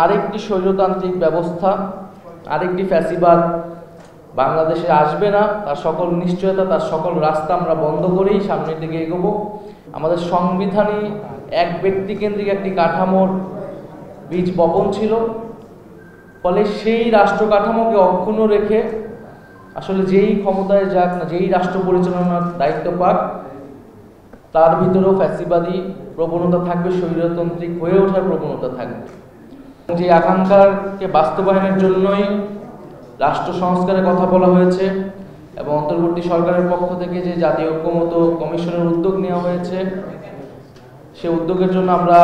আরেকটি স্বৈরতান্ত্রিক ব্যবস্থা, আরেকটি ফ্যাসিবাদ বাংলাদেশে আসবে না, তার সকল নিশ্চয়তা, তার সকল রাস্তা আমরা বন্ধ করেই সামনের দিকে এগোবো। আমাদের সংবিধানই এক ব্যক্তিকেন্দ্রিক একটি কাঠামোর বীজ বপন ছিল, ফলে সেই রাষ্ট্র কাঠামোকে অক্ষুণ্ণ রেখে আসলে যেই ক্ষমতায় যাক না, যেই রাষ্ট্র পরিচালনার দায়িত্ব পাক, তার ভিতরেও ফ্যাসিবাদী প্রবণতা থাকবে, স্বৈরতান্ত্রিক হয়ে ওঠার প্রবণতা থাকবে। যে আকাঙ্ক্ষাকে বাস্তবায়নের জন্যই রাষ্ট্র সংস্কারের কথা বলা হয়েছে এবং অন্তর্বর্তী সরকারের পক্ষ থেকে যে জাতীয় ঐক্যমত্য কমিশনের উদ্যোগ নেওয়া হয়েছে, সে উদ্যোগের জন্য আমরা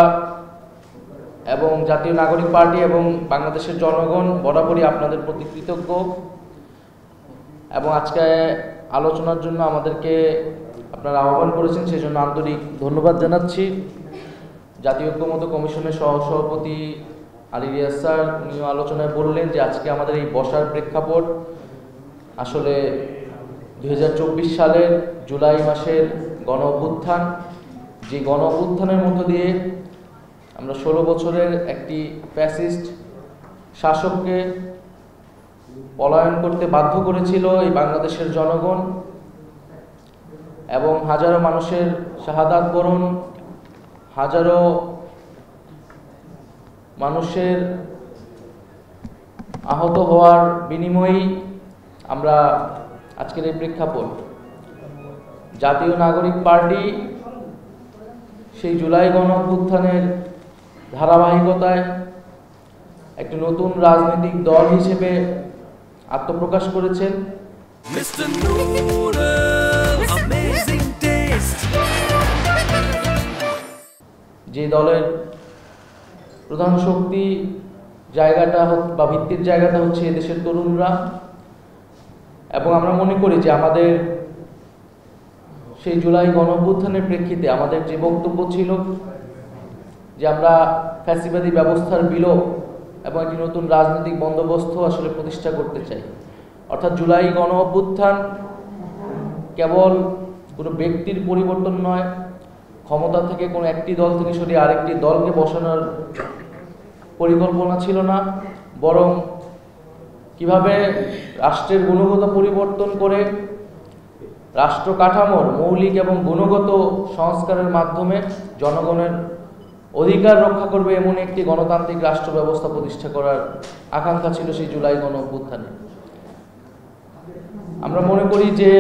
এবং জাতীয় নাগরিক পার্টি এবং বাংলাদেশের জনগণ বরাবরই আপনাদের প্রতি কৃতজ্ঞ। এবং আজকে আলোচনার জন্য আমাদেরকে আপনারা আহ্বান করেছেন, সেই জন্য আন্তরিক ধন্যবাদ জানাচ্ছি। জাতীয় ঐক্যমত্য কমিশনের সহসভাপতি আলী রিয়াজ স্যার উনিও আলোচনায় বললেন যে আজকে আমাদের এই বসার প্রেক্ষাপট আসলে 2024 সালের জুলাই মাসের গণ অভ্যুত্থান, যে গণ অভ্যুত্থানের মধ্য দিয়ে আমরা 16 বছরের একটি ফ্যাসিস্ট শাসককে পলায়ন করতে বাধ্য করেছিল এই বাংলাদেশের জনগণ, এবং হাজারো মানুষের শাহাদাত বরণ, হাজারো মানুষের আহত হওয়ার বিনিময়েই আমরা আজকের এই প্রেক্ষাপট। জাতীয় নাগরিক পার্টি সেই জুলাই গণ অভ্যুত্থানের ধারাবাহিকতায় একটি নতুন রাজনৈতিক দল হিসেবে আত্মপ্রকাশ করেছেন। যে দলের প্রধান শক্তি জায়গাটা বা ভিত্তির জায়গাটা হচ্ছে এদেশের তরুণরা, এবং আমরা মনে করি যে আমাদের সেই জুলাই গণ অভ্যুত্থানের প্রেক্ষিতে আমাদের যে বক্তব্য ছিল যে আমরা ফ্যাসিবাদী ব্যবস্থার বিলোপ এবং একটি নতুন রাজনৈতিক বন্দোবস্ত আসলে প্রতিষ্ঠা করতে চাই। অর্থাৎ জুলাই গণ অভ্যুত্থান কেবল কোনো ব্যক্তির পরিবর্তন নয়, ক্ষমতা থেকে কোনো একটি দল থেকে সরিয়ে আরেকটি দলকে বসানোর পরিকল্পনা ছিল না, বরং কিভাবে রাষ্ট্রের গুণগত পরিবর্তন করে রাষ্ট্র কাঠামোর মৌলিক এবং গুণগত সংস্কারের মাধ্যমে জনগণের অধিকার রক্ষা করবে এমন একটি গণতান্ত্রিক রাষ্ট্র ব্যবস্থা প্রতিষ্ঠা করার আকাঙ্ক্ষা ছিল সেই জুলাই গণ অভ্যুত্থানে। আমরা মনে করি যে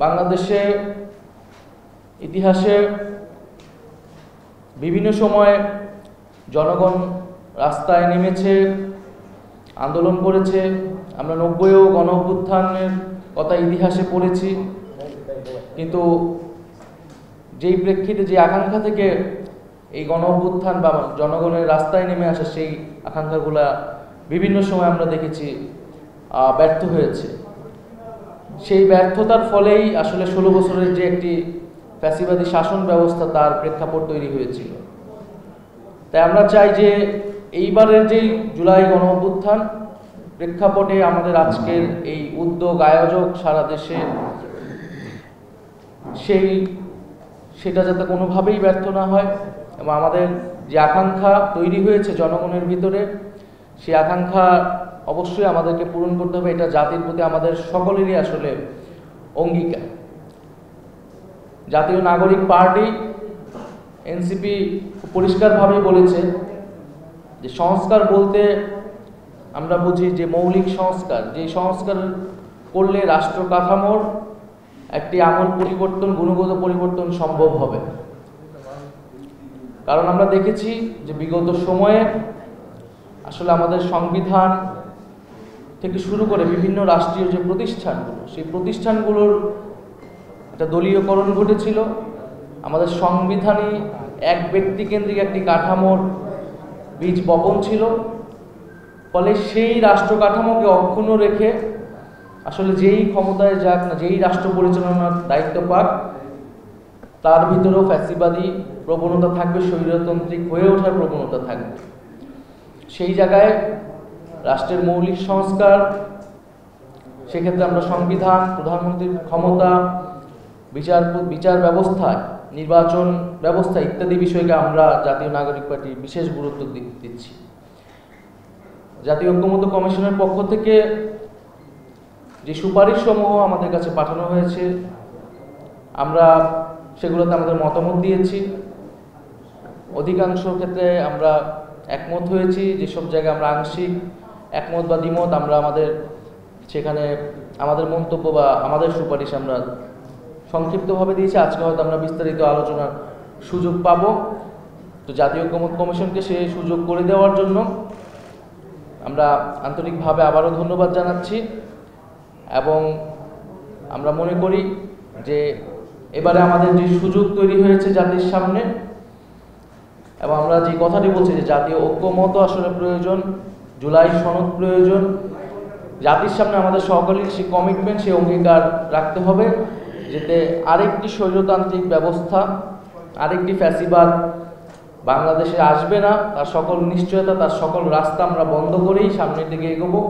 বাংলাদেশে ইতিহাসে বিভিন্ন সময়ে জনগণ রাস্তায় নেমেছে, আন্দোলন করেছে। আমরা 90-এও গণ অভ্যুত্থানের কথা ইতিহাসে পড়েছি, কিন্তু যেই প্রেক্ষিতে যে আকাঙ্ক্ষা থেকে এই গণ অভ্যুত্থান বা জনগণের রাস্তায় নেমে আসা, সেই আকাঙ্ক্ষাগুলা বিভিন্ন সময় আমরা দেখেছি ব্যর্থ হয়েছে। সেই ব্যর্থতার ফলেই আসলে 16 বছরের যে একটি ফ্যাসিবাদী শাসন ব্যবস্থা, তার প্রেক্ষাপট তৈরি হয়েছিল। তাই আমরা চাই যে এইবারের যেই জুলাই গণ অভ্যুত্থান প্রেক্ষাপটে আমাদের আজকের এই উদ্যোগ আয়োজক সারা দেশে সেটা যাতে কোনোভাবেই ব্যর্থ না হয়, এবং আমাদের যে আকাঙ্ক্ষা তৈরি হয়েছে জনগণের ভিতরে, সেই আকাঙ্ক্ষা অবশ্যই আমাদেরকে পূরণ করতে হবে। এটা জাতির প্রতি আমাদের সকলেরই আসলে অঙ্গীকার। জাতীয় নাগরিক পার্টি এনসিপি পরিষ্কারভাবেই বলেছে যে সংস্কার বলতে আমরা বুঝি যে মৌলিক সংস্কার, যে সংস্কার করলে রাষ্ট্র কাঠামোর একটি আমূল পরিবর্তন, গুণগত পরিবর্তন সম্ভব হবে। কারণ আমরা দেখেছি যে বিগত সময়ে আসলে আমাদের সংবিধান থেকে শুরু করে বিভিন্ন রাষ্ট্রীয় যে প্রতিষ্ঠানগুলো, সেই প্রতিষ্ঠানগুলোর একটা দলীয়করণ ঘটেছিল। আমাদের সংবিধানই এক ব্যক্তিকেন্দ্রিক একটি কাঠামোর বীজ বপন ছিল, ফলে সেই রাষ্ট্র কাঠামোকে অক্ষুণ্ণ রেখে আসলে যেই ক্ষমতায় যাক না, যেই রাষ্ট্র পরিচালনার দায়িত্ব পাক, তার ভিতরেও ফ্যাসিবাদী প্রবণতা থাকবে, স্বৈরতান্ত্রিক হয়ে ওঠার প্রবণতা থাকবে। সেই জায়গায় রাষ্ট্রের মৌলিক সংস্কার, সেক্ষেত্রে আমরা সংবিধান, প্রধানমন্ত্রীর ক্ষমতা, বিচার ব্যবস্থায় নির্বাচন ব্যবস্থা ইত্যাদি বিষয়কে আমরা জাতীয় নাগরিক পার্টি বিশেষ গুরুত্ব দিচ্ছি। জাতীয় ঐক্যমত্য কমিশনের পক্ষ থেকে যে সুপারিশসমূহ আমাদের কাছে পাঠানো হয়েছে, আমরা সেগুলোতে আমাদের মতামত দিয়েছি। অধিকাংশ ক্ষেত্রে আমরা একমত হয়েছি, যেসব জায়গায় আমরা আংশিক একমত বা দ্বিমত আমরা সেখানে আমাদের মন্তব্য বা আমাদের সুপারিশ আমরা সংক্ষিপ্তভাবে দিয়েছি। আজকে হয়তো আমরা বিস্তারিত আলোচনার সুযোগ পাব। তো জাতীয় ঐক্যমত্য কমিশনকে সেই সুযোগ করে দেওয়ার জন্য আমরা আন্তরিকভাবে আবারও ধন্যবাদ জানাচ্ছি এবং আমরা মনে করি যে এবারে আমাদের যে সুযোগ তৈরি হয়েছে জাতির সামনে, এবং আমরা যে কথাটি বলছি যে জাতীয় ঐক্যমত আসলে প্রয়োজন, জুলাই সনদ প্রয়োজন, জাতির সামনে আমাদের সকলের সেই কমিটমেন্ট, সেই অঙ্গীকার রাখতে হবে যাতে আরেকটি স্বৈরতান্ত্রিক ব্যবস্থা, আরেকটি ফ্যাসিবাদ বাংলাদেশে আসবে না, তার সকল নিশ্চয়তা, তার সকল রাস্তা আমরা বন্ধ করেই সামনের দিকে এগোবো।